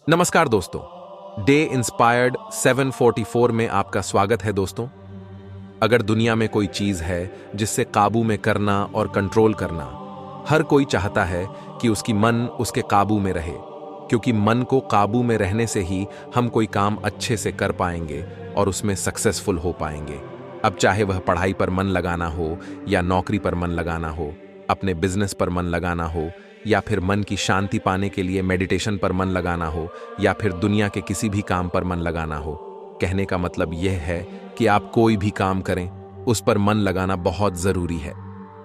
नमस्कार दोस्तों। Day inspired 744 में आपका स्वागत है दोस्तों। अगर दुनिया में कोई चीज है जिससे काबू में करना और कंट्रोल करना, हर कोई चाहता है कि उसकी मन उसके काबू में रहे, क्योंकि मन को काबू में रहने से ही हम कोई काम अच्छे से कर पाएंगे और उसमें सक्सेसफुल हो पाएंगे। अब चाहे वह पढ़ाई पर मन लगाना हो या नौकरी पर मन लगाना हो, अपने बिजनेस पर मन लगाना हो या फिर मन की शांति पाने के लिए मेडिटेशन पर मन लगाना हो या फिर दुनिया के किसी भी काम पर मन लगाना हो। कहने का मतलब यह है कि आप कोई भी काम करें, उस पर मन लगाना बहुत जरूरी है,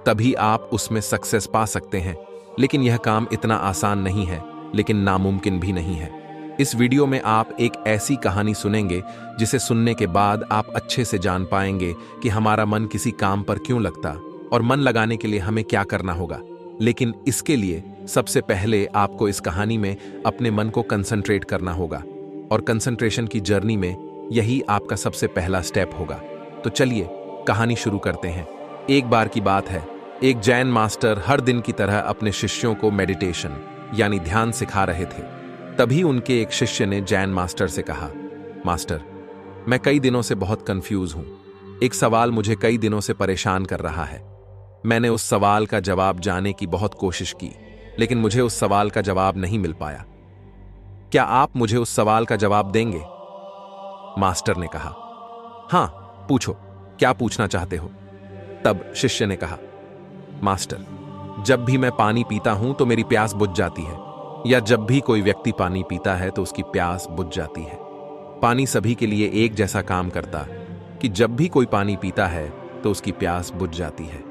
तभी आप उसमें सक्सेस पा सकते हैं। लेकिन यह काम इतना आसान नहीं है, लेकिन नामुमकिन भी नहीं है। इस वीडियो में आप एक ऐसी कहानी सुनेंगे जिसे सुनने के बाद आप अच्छे से जान पाएंगे कि हमारा मन किसी काम पर क्यों लगता और मन लगाने के लिए हमें क्या करना होगा। लेकिन इसके लिए सबसे पहले आपको इस कहानी में अपने मन को कंसंट्रेट करना होगा, और कंसंट्रेशन की जर्नी में यही आपका सबसे पहला स्टेप होगा। तो चलिए कहानी शुरू करते हैं। एक बार की बात है, एक जैन मास्टर हर दिन की तरह अपने शिष्यों को मेडिटेशन यानी ध्यान सिखा रहे थे। तभी उनके एक शिष्य ने जैन मास्टर से कहा, मास्टर, मैं कई दिनों से बहुत कंफ्यूज हूं। एक सवाल मुझे कई दिनों से परेशान कर रहा है। मैंने उस सवाल का जवाब जानने की बहुत कोशिश की, लेकिन मुझे उस सवाल का जवाब नहीं मिल पाया। क्या आप मुझे उस सवाल का जवाब देंगे? मास्टर ने कहा, हां, पूछो, क्या पूछना चाहते हो? तब शिष्य ने कहा, मास्टर, जब भी मैं पानी पीता हूं तो मेरी प्यास बुझ जाती है, या जब भी कोई व्यक्ति पानी पीता है तो उसकी प्यास बुझ जाती है। पानी सभी के लिए एक जैसा काम करता कि जब भी कोई पानी पीता है तो उसकी प्यास बुझ जाती है।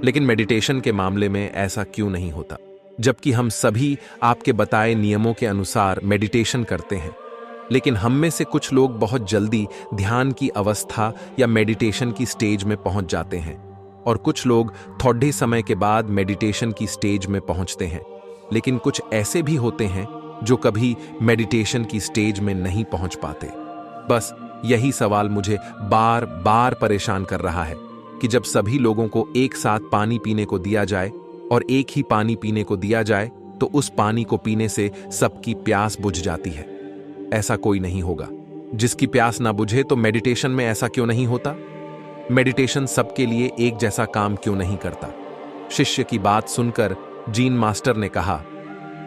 लेकिन मेडिटेशन के मामले में ऐसा क्यों नहीं होता? जबकि हम सभी आपके बताए नियमों के अनुसार मेडिटेशन करते हैं, लेकिन हम में से कुछ लोग बहुत जल्दी ध्यान की अवस्था या मेडिटेशन की स्टेज में पहुंच जाते हैं, और कुछ लोग थोड़े समय के बाद मेडिटेशन की स्टेज में पहुंचते हैं। लेकिन कुछ ऐसे भी होते हैं जो कभी मेडिटेशन की स्टेज में नहीं पहुंच पाते। बस यही सवाल मुझे बार बार परेशान कर रहा है कि जब सभी लोगों को एक साथ पानी पीने को दिया जाए और एक ही पानी पीने को दिया जाए तो उस पानी को पीने से सबकी प्यास बुझ जाती है। ऐसा कोई नहीं होगा। जिसकी प्यास ना बुझे तो मेडिटेशन में ऐसा क्यों नहीं होता? मेडिटेशन सबके लिए एक जैसा काम क्यों नहीं करता? शिष्य की बात सुनकर जीन मास्टर ने कहा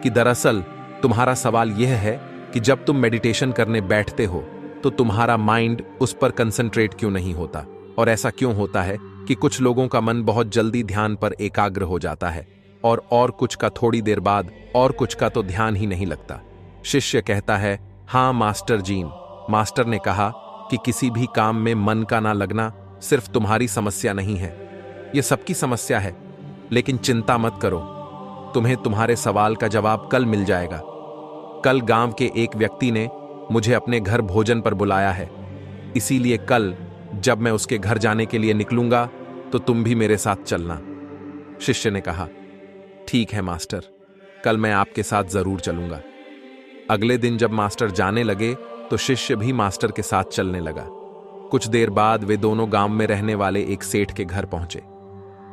कि दरअसल तुम्हारा सवाल यह है कि जब तुम मेडिटेशन करने बैठते हो तो तुम्हारा माइंड उस पर कंसंट्रेट क्यों नहीं होता, और ऐसा क्यों होता है कि कुछ लोगों का मन बहुत जल्दी ध्यान पर एकाग्र हो जाता है और कुछ का थोड़ी देर बाद और कुछ का तो ध्यान ही नहीं लगता। शिष्य कहता है, हाँ मास्टर जीन। मास्टर ने कहा कि किसी भी काम में मन का ना लगना सिर्फ तुम्हारी समस्या नहीं है, यह सबकी समस्या है। लेकिन चिंता मत करो, तुम्हें तुम्हारे सवाल का जवाब कल मिल जाएगा। कल गांव के एक व्यक्ति ने मुझे अपने घर भोजन पर बुलाया है, इसीलिए कल जब मैं उसके घर जाने के लिए निकलूंगा तो तुम भी मेरे साथ चलना। शिष्य ने कहा, ठीक है मास्टर, कल मैं आपके साथ जरूर चलूंगा। अगले दिन जब मास्टर जाने लगे तो शिष्य भी मास्टर के साथ चलने लगा। कुछ देर बाद वे दोनों गांव में रहने वाले एक सेठ के घर पहुंचे।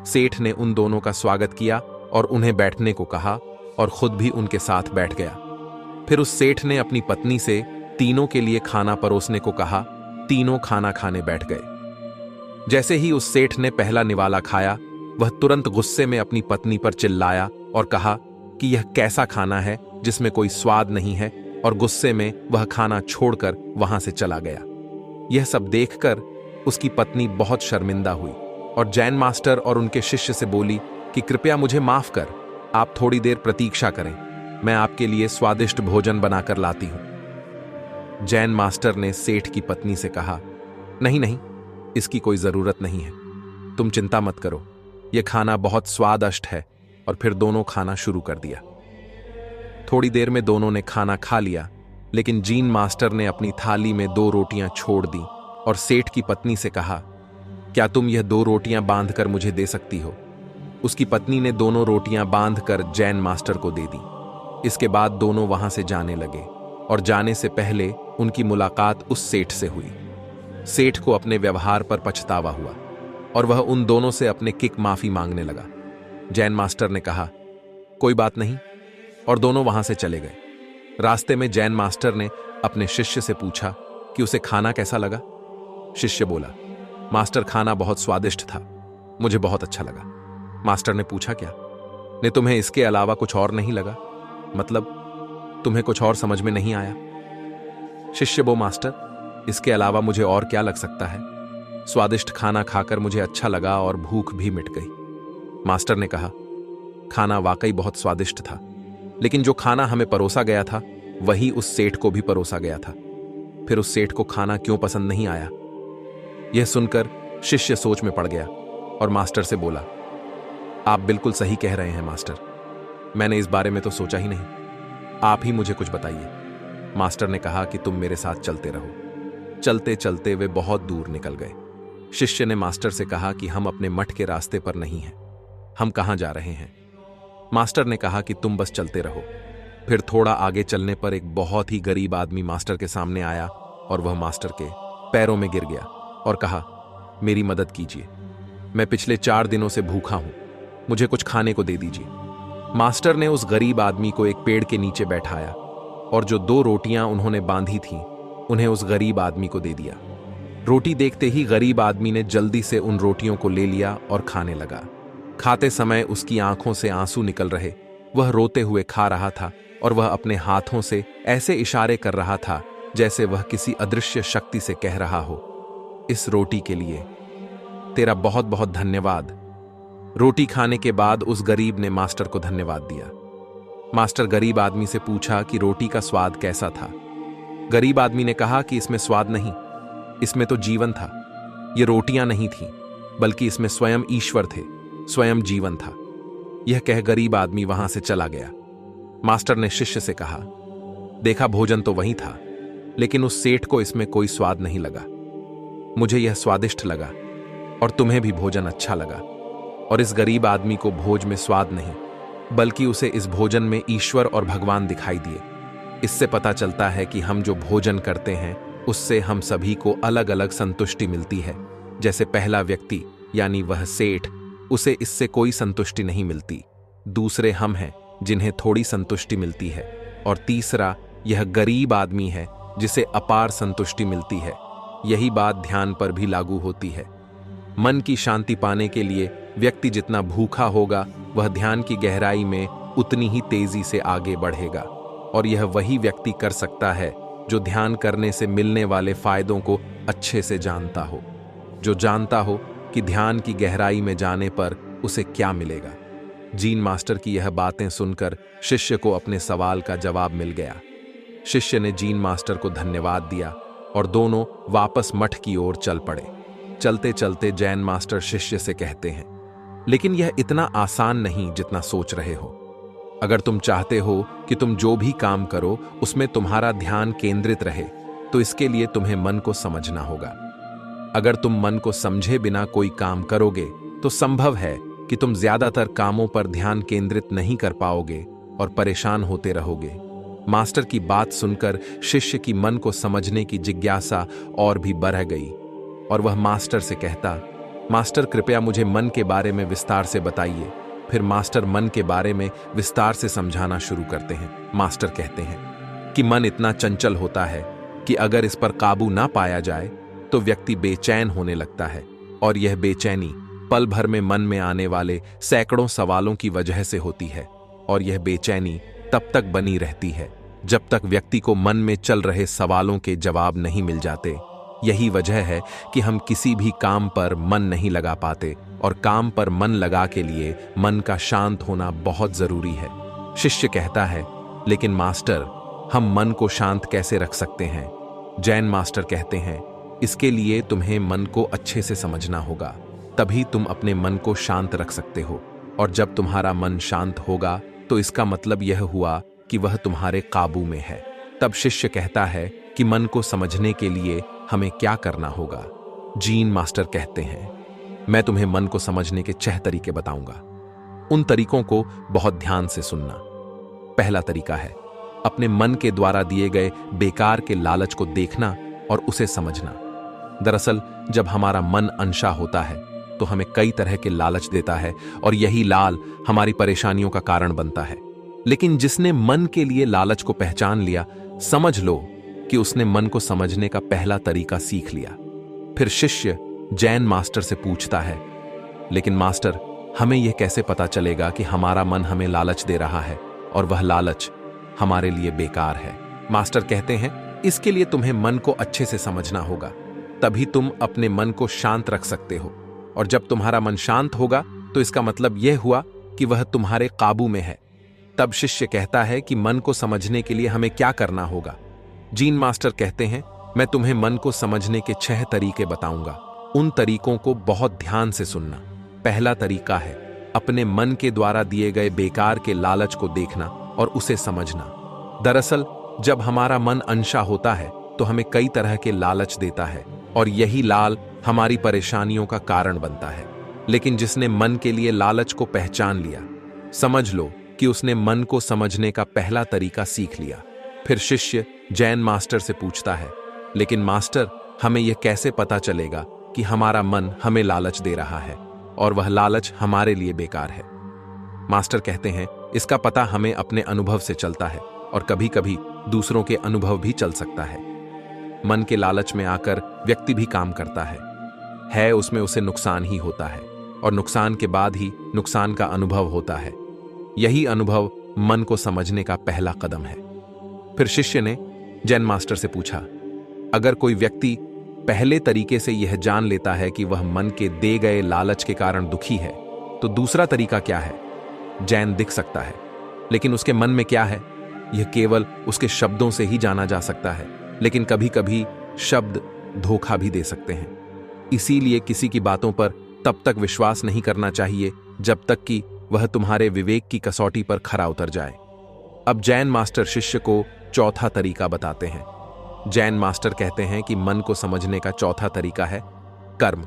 सेठ ने उन दोनों का स्वागत किया और उन्हें बैठने को कहा और खुद भी उनके साथ बैठ गया। फिर उस सेठ ने अपनी पत्नी से तीनों के लिए खाना परोसने को कहा। तीनों खाना खाने बैठ गए। जैसे ही उस सेठ ने पहला निवाला खाया, वह तुरंत गुस्से में अपनी पत्नी पर चिल्लाया और कहा कि यह कैसा खाना है जिसमें कोई स्वाद नहीं है, और गुस्से में वह खाना छोड़कर वहां से चला गया। यह सब देखकर उसकी पत्नी बहुत शर्मिंदा हुई और जैन मास्टर और उनके शिष्य से बोली कि कृपया मुझे माफ कर, आप थोड़ी देर प्रतीक्षा करें, मैं आपके लिए स्वादिष्ट भोजन बनाकर लाती हूं। जैन मास्टर ने सेठ की पत्नी से कहा, नहीं नहीं, इसकी कोई जरूरत नहीं है, तुम चिंता मत करो, यह खाना बहुत स्वादिष्ट है। और फिर दोनों खाना शुरू कर दिया। थोड़ी देर में दोनों ने खाना खा लिया, लेकिन जीन मास्टर ने अपनी थाली में 2 रोटियां छोड़ दी और सेठ की पत्नी से कहा, क्या तुम यह 2 रोटियां बांधकर मुझे दे सकती हो? उसकी पत्नी ने दोनों रोटियां बांधकर जैन मास्टर को दे दी। इसके बाद दोनों वहां से जाने लगे और जाने से पहले उनकी मुलाकात उस सेठ से हुई। सेठ को अपने व्यवहार पर पछतावा हुआ और वह उन दोनों से अपने किक माफी मांगने लगा। जैन मास्टर ने कहा, कोई बात नहीं, और दोनों वहां से चले गए। रास्ते में जैन मास्टर ने अपने शिष्य से पूछा कि उसे खाना कैसा लगा। शिष्य बोला, मास्टर खाना बहुत स्वादिष्ट था, मुझे बहुत अच्छा लगा। मास्टर ने पूछा, क्या ने तुम्हें इसके अलावा कुछ और नहीं लगा? मतलब तुम्हें कुछ और समझ में नहीं आया? शिष्य बो, मास्टर इसके अलावा मुझे और क्या लग सकता है? स्वादिष्ट खाना खाकर मुझे अच्छा लगा और भूख भी मिट गई। मास्टर ने कहा, खाना वाकई बहुत स्वादिष्ट था, लेकिन जो खाना हमें परोसा गया था वही उस सेठ को भी परोसा गया था। फिर उस सेठ को खाना क्यों पसंद नहीं आया? यह सुनकर शिष्य सोच में पड़ गया और मास्टर से बोला, आप बिल्कुल सही कह रहे हैं मास्टर, मैंने इस बारे में तो सोचा ही नहीं, आप ही मुझे कुछ बताइए। मास्टर ने कहा कि तुम मेरे साथ चलते रहो। चलते चलते वे बहुत दूर निकल गए। शिष्य ने मास्टर से कहा कि हम अपने मठ के रास्ते पर नहीं हैं, हम कहां जा रहे हैं? मास्टर ने कहा कि तुम बस चलते रहो। फिर थोड़ा आगे चलने पर एक बहुत ही गरीब आदमी मास्टर के सामने आया और वह मास्टर के पैरों में गिर गया और कहा, मेरी मदद कीजिए, मैं पिछले 4 दिनों से भूखा हूं, मुझे कुछ खाने को दे दीजिए। मास्टर ने उस गरीब आदमी को एक पेड़ के नीचे बैठाया और जो 2 रोटियां उन्होंने बांधी थीं उन्हें उस गरीब आदमी को दे दिया। रोटी देखते ही गरीब आदमी ने जल्दी से उन रोटियों को ले लिया और खाने लगा। खाते समय उसकी आंखों से आंसू निकल रहे, वह रोते हुए खा रहा था और वह अपने हाथों से ऐसे इशारे कर रहा था जैसे वह किसी अदृश्य शक्ति से कह रहा हो, इस रोटी के लिए तेरा बहुत बहुत धन्यवाद। रोटी खाने के बाद उस गरीब ने मास्टर को धन्यवाद दिया। मास्टर गरीब आदमी से पूछा कि रोटी का स्वाद कैसा था। गरीब आदमी ने कहा कि इसमें स्वाद नहीं, इसमें तो जीवन था। ये रोटियां नहीं थीं, बल्कि इसमें स्वयं ईश्वर थे, स्वयं जीवन था। यह कह गरीब आदमी वहां से चला गया। मास्टर ने शिष्य से कहा, देखा भोजन तो वही था, लेकिन उस सेठ को इसमें कोई स्वाद नहीं लगा। मुझे यह स्वादिष्ट लगा और तुम्हें भी भोजन अच्छा लगा, और इस गरीब आदमी को भोज में स्वाद नहीं, बल्कि उसे इस भोजन में ईश्वर और भगवान दिखाई दिए। इससे पता चलता है कि हम जो भोजन करते हैं उससे हम सभी को अलग अलग संतुष्टि मिलती है। जैसे पहला व्यक्ति यानी वह सेठ, उसे इससे कोई संतुष्टि नहीं मिलती। दूसरे हम हैं जिन्हें थोड़ी संतुष्टि मिलती है, और तीसरा यह गरीब आदमी है जिसे अपार संतुष्टि मिलती है। यही बात ध्यान पर भी लागू होती है। मन की शांति पाने के लिए व्यक्ति जितना भूखा होगा वह ध्यान की गहराई में उतनी ही तेजी से आगे बढ़ेगा, और यह वही व्यक्ति कर सकता है जो ध्यान करने से मिलने वाले फायदों को अच्छे से जानता हो, जो जानता हो कि ध्यान की गहराई में जाने पर उसे क्या मिलेगा। जीन मास्टर की यह बातें सुनकर शिष्य को अपने सवाल का जवाब मिल गया। शिष्य ने जीन मास्टर को धन्यवाद दिया और दोनों वापस मठ की ओर चल पड़े। चलते चलते जैन मास्टर शिष्य से कहते हैं, लेकिन यह इतना आसान नहीं जितना सोच रहे हो। अगर तुम चाहते हो कि तुम जो भी काम करो उसमें तुम्हारा ध्यान केंद्रित रहे, तो इसके लिए तुम्हें मन को समझना होगा। अगर तुम मन को समझे बिना कोई काम करोगे तो संभव है कि तुम ज्यादातर कामों पर ध्यान केंद्रित नहीं कर पाओगे और परेशान होते रहोगे। मास्टर की बात सुनकर शिष्य की मन को समझने की जिज्ञासा और भी बढ़ गई, और वह मास्टर से कहता, मास्टर कृपया मुझे मन के बारे में विस्तार से बताइए। फिर मास्टर मन के बारे में विस्तार से समझाना शुरू करते हैं। मास्टर कहते हैं कि मन इतना चंचल होता है कि अगर इस पर काबू ना पाया जाए तो व्यक्ति बेचैन होने लगता है, और यह बेचैनी पल भर में मन में आने वाले सैकड़ों सवालों की वजह से होती है, और यह बेचैनी तब तक बनी रहती है जब तक व्यक्ति को मन में चल रहे सवालों के जवाब नहीं मिल जाते। यही वजह है कि हम किसी भी काम पर मन नहीं लगा पाते, और काम पर मन लगा के लिए मन का शांत होना बहुत जरूरी है। शिष्य कहता है, लेकिन मास्टर हम मन को शांत कैसे रख सकते हैं? जैन मास्टर कहते हैं, इसके लिए तुम्हें मन को अच्छे से समझना होगा, तभी तुम अपने मन को शांत रख सकते हो। और जब तुम्हारा मन शांत होगा तो इसका मतलब यह हुआ कि वह तुम्हारे काबू में है। तब शिष्य कहता है कि मन को समझने के लिए हमें क्या करना होगा। जीन मास्टर कहते हैं, मैं तुम्हें मन को समझने के 6 तरीके बताऊंगा। उन तरीकों को बहुत ध्यान से सुनना। पहला तरीका है अपने मन के द्वारा दिए गए बेकार के लालच को देखना और उसे समझना। दरअसल जब हमारा मन अनशा होता है तो तो हमें कई तरह के लालच देता है और यही लाल हमारी परेशानियों का कारण बनता है। लेकिन जिसने मन के लिए लालच को पहचान लिया, समझ लो कि उसने मन को समझने का पहला तरीका सीख लिया। फिर शिष्य जैन मास्टर से पूछता है, लेकिन मास्टर, हमें यह कैसे पता चलेगा कि हमारा मन हमें लालच दे रहा है और वह लालच हमारे लिए बेकार है? मास्टर कहते हैं, इसके लिए तुम्हें मन को अच्छे से समझना होगा, तभी तुम अपने मन को शांत रख सकते हो। और जब तुम्हारा मन शांत होगा तो इसका मतलब यह हुआ कि वह तुम्हारे काबू में है। तब शिष्य कहता है कि मन को समझने के लिए हमें क्या करना होगा? जीन मास्टर कहते हैं, मैं तुम्हें मन को समझने के 6 तरीके बताऊंगा। उन तरीकों को बहुत ध्यान से सुनना। पहला तरीका है अपने मन के द्वारा दिए गए बेकार के लालच को देखना और उसे समझना। दरअसल जब हमारा मन अनशा होता है तो हमें कई तरह के लालच देता है और यही लाल हमारी परेशानियों का कारण बनता है। लेकिन जिसने मन के लिए लालच को पहचान लिया, समझ लो कि उसने मन को समझने का पहला तरीका सीख लिया। फिर शिष्य जैन मास्टर से पूछता है, लेकिन मास्टर, हमें यह कैसे पता चलेगा कि हमारा मन हमें लालच दे रहा है और वह लालच हमारे लिए बेकार है? मास्टर कहते हैं, इसका पता हमें अपने अनुभव से चलता है और कभी कभी दूसरों के अनुभव भी चल सकता है। मन के लालच में आकर व्यक्ति भी काम करता है उसमें उसे नुकसान ही होता है और नुकसान के बाद ही नुकसान का अनुभव होता है। यही अनुभव मन को समझने का पहला कदम है। फिर शिष्य ने जैन मास्टर से पूछा, अगर कोई व्यक्ति पहले तरीके से यह जान लेता है कि वह मन के दे गए लालच के कारण दुखी है, तो दूसरा तरीका क्या है? जैन दिख सकता है, लेकिन उसके मन में क्या है, यह केवल उसके शब्दों से ही जाना जा सकता है। लेकिन कभी कभी शब्द धोखा भी दे सकते हैं। इसीलिए किसी की बातों पर तब तक विश्वास नहीं करना चाहिए जब तक कि वह तुम्हारे विवेक की कसौटी पर खरा उतर जाए। अब जैन मास्टर शिष्य को चौथा तरीका बताते हैं। जैन मास्टर कहते हैं कि मन को समझने का चौथा तरीका है कर्म।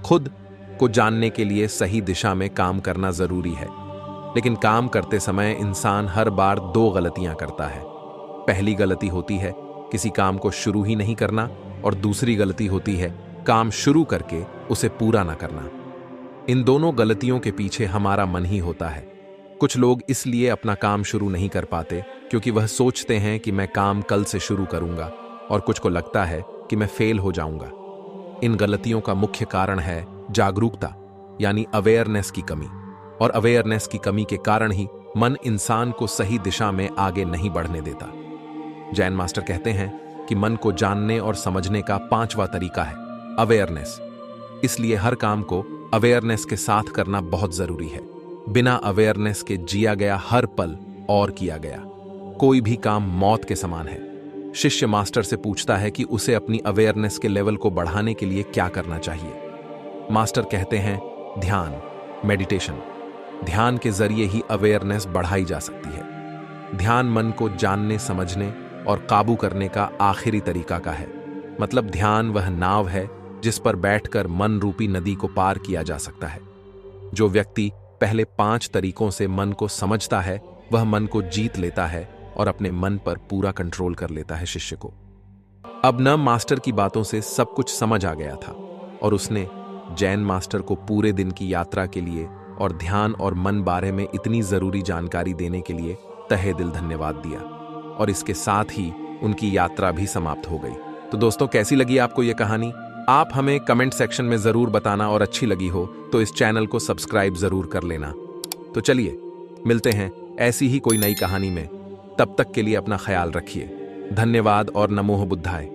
खुद को जानने के लिए सही दिशा में काम करना जरूरी है, लेकिन काम करते समय इंसान हर बार 2 गलतियां करता है। पहली गलती होती है किसी काम को शुरू ही नहीं करना और दूसरी गलती होती है काम शुरू करके उसे पूरा ना करना। इन दोनों गलतियों के पीछे हमारा मन ही होता है। कुछ लोग इसलिए अपना काम शुरू नहीं कर पाते क्योंकि वह सोचते हैं कि मैं काम कल से शुरू करूंगा, और कुछ को लगता है कि मैं फेल हो जाऊंगा। इन गलतियों का मुख्य कारण है जागरूकता यानी अवेयरनेस की कमी, और अवेयरनेस की कमी के कारण ही मन इंसान को सही दिशा में आगे नहीं बढ़ने देता। जैन मास्टर कहते हैं कि मन को जानने और समझने का 5वां तरीका है अवेयरनेस। इसलिए हर काम को अवेयरनेस के साथ करना बहुत जरूरी है। बिना अवेयरनेस के जिया गया हर पल और किया गया कोई भी काम मौत के समान है। शिष्य मास्टर से पूछता है कि उसे अपनी अवेयरनेस के लेवल को बढ़ाने के लिए क्या करना चाहिए। मास्टर कहते हैं ध्यान, मेडिटेशन। ध्यान के जरिए ही अवेयरनेस बढ़ाई जा सकती है। ध्यान मन को जानने, समझने और काबू करने का आखिरी तरीका का है। मतलब ध्यान वह नाव है जिस पर बैठकर मन रूपी नदी को पार किया जा सकता है। जो व्यक्ति पहले 5 तरीकों से मन को समझता है वह मन को जीत लेता है और अपने मन पर पूरा कंट्रोल कर लेता है। शिष्य को अब न मास्टर की बातों से सब कुछ समझ आ गया था और उसने जैन मास्टर को पूरे दिन की यात्रा के लिए और ध्यान और मन बारे में इतनी जरूरी जानकारी देने के लिए तहे दिल धन्यवाद दिया, और इसके साथ ही उनकी यात्रा भी समाप्त हो गई। तो दोस्तों, कैसी लगी आपको यह कहानी? आप हमें कमेंट सेक्शन में जरूर बताना, और अच्छी लगी हो तो इस चैनल को सब्सक्राइब जरूर कर लेना। तो चलिए मिलते हैं ऐसी ही कोई नई कहानी में। तब तक के लिए अपना ख्याल रखिए। धन्यवाद और नमो बुद्धाय।